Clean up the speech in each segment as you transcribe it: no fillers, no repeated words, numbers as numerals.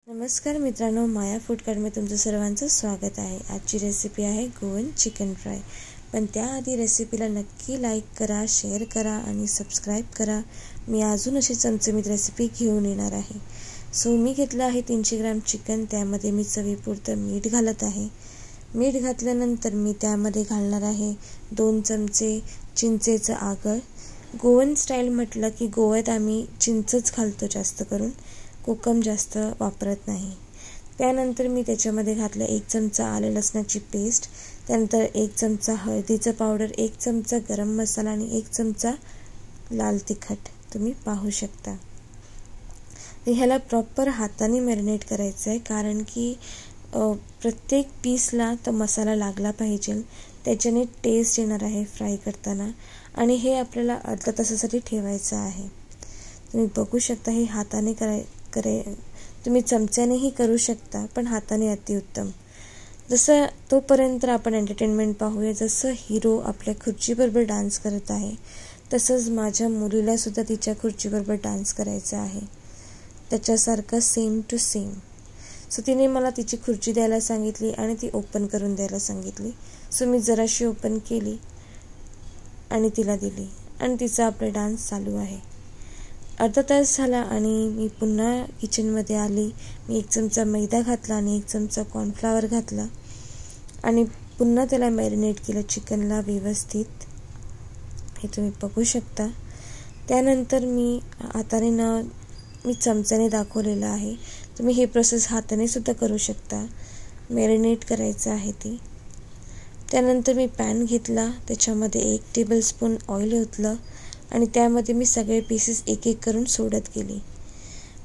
नमस्कार मित्रांनो, माया फूड कार्टमध्ये तुमचं सर्वांचं स्वागत आहे। आजची रेसिपी आहे गोवन चिकन फ्राय। पण त्याआधी रेसिपीला नक्की लाईक करा, शेअर करा आणि सबस्क्राईब करा। मी अजून अशी चमचमीत रेसिपी घेऊन येणार आहे। सो मी घेतलं आहे 300 ग्रॅम चिकन। त्यामध्ये मी चवीपुरतं मीठ घालत आहे। मीठ घातल्यानंतर मी त्यामध्ये घालणार आहे 2 चमचे चिंचेचं आगळ। गोवन स्टाईल म्हटलं की गोव्यात आम्ही चिंचच घालतो जास्त करून, कोकम जास्त वापरत नाही। त्यानंतर मी त्याच्यामध्ये घातलं 1 चमचा आले लसणाची पेस्ट, त्यानंतर 1 चमचा हळदीचं पावडर, 1 चमचा गरम मसाला आणि 1 चमचा लाल तिखट तुम्ही पाहू शकता। ह्याला प्रॉपर हाताने मॅरिनेट करायचं आहे, कारण की प्रत्येक पीसला तो मसाला लागला पाहिजे, त्याच्याने टेस्ट येणार आहे फ्राय करताना। आणि हे आपल्याला अर्धा तासासाठी ठेवायचं आहे। तुम्ही बघू शकता हे हाताने तुम्ही चमच्यानेही करू शकता, पण हाताने अतिउत्तम। जसं तोपर्यंत आपण एंटरटेनमेंट पाहूया। जसं हिरो आपल्या खुर्चीबरोबर डान्स करत आहे, तसंच माझ्या मुलीला सुद्धा तिच्या खुर्चीबरोबर डान्स करायचा आहे, त्याच्यासारखं सेम टू सेम। सो तिने मला तिची खुर्ची द्यायला सांगितली आणि ती ओपन करून द्यायला सांगितली। सो मी जराशी ओपन केली आणि तिला दिली आणि तिचा आपला डान्स चालू आहे। अर्धा तास झाला आणि मी पुन्हा किचनमध्ये आली। मी 1 चमचा मैदा घातला आणि 1 चमचा कॉर्नफ्लॉवर घातला आणि पुन्हा त्याला मॅरिनेट केलं चिकनला व्यवस्थित, हे तुम्ही बघू शकता। त्यानंतर मी चमच्याने दाखवलेलं आहे, तुम्ही हे प्रोसेस हाताने सुद्धा करू शकता। मॅरिनेट करायचं आहे ती। त्यानंतर मी पॅन घेतला, त्याच्यामध्ये 1 टेबलस्पून ऑइल ओतलं आणि त्यामध्ये मी सगळे पीसेस एक एक करून सोडत गेली।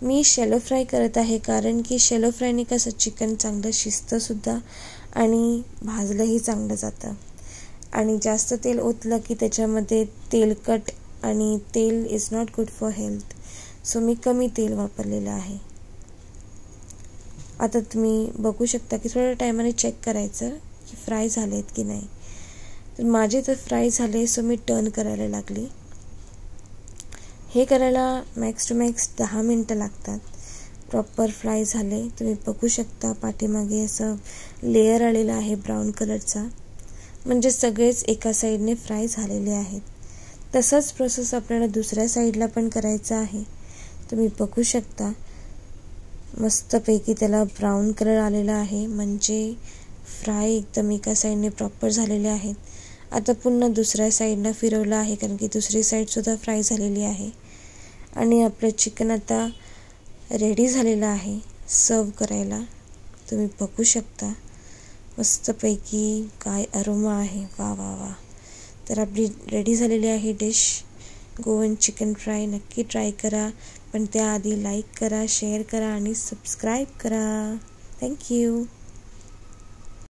मी शॅलो फ्राय करत आहे, कारण की शॅलो फ्रायने कसं चिकन चांगलं शिजतं सुद्धा आणि भाजलंही चांगलं जातं। आणि जास्त तेल ओतलं की त्याच्यामध्ये तेलकट आणि तेल is not good for health. So मी कमी तेल वापरलेलं आहे। आता तुम्ही बघू शकता की थोड्या टायमाने चेक करायचं की फ्राय झालेत की नाही। तर माझे तर फ्राय झाले, सो मी टर्न करायला लागली। हे करायला मॅक्स टू मॅक्स 10 मिनटं लागतात। प्रॉपर फ्राय झाले, तुम्ही बघू शकता पाठीमागे असं लेयर आलेला आहे ब्राऊन कलरचा, म्हणजे सगळेच एका साईडने फ्राय झालेले आहेत। तसंच प्रोसेस आपल्याला दुसऱ्या साईडला पण करायचं आहे। तुम्ही बघू शकता मस्तपैकी त्याला ब्राऊन कलर आलेला आहे, म्हणजे फ्राय एकदम एका साईडने प्रॉपर झालेले आहेत। आता पुन्हा दुसऱ्या साईडला फिरवलं आहे, कारण की दुसरी साईडसुद्धा फ्राय झालेली आहे। आणि आपलं चिकन आता रेडी झालेलं आहे सर्व करायला। तुम्ही बघू शकता मस्तपैकी काय अरोमा आहे, वा वा वा। तर आपली रेडी झालेली आहे डिश गोवन चिकन फ्राय। नक्की ट्राय करा, पण त्याआधी लाईक करा, शेअर करा आणि सबस्क्राईब करा। थँक्यू।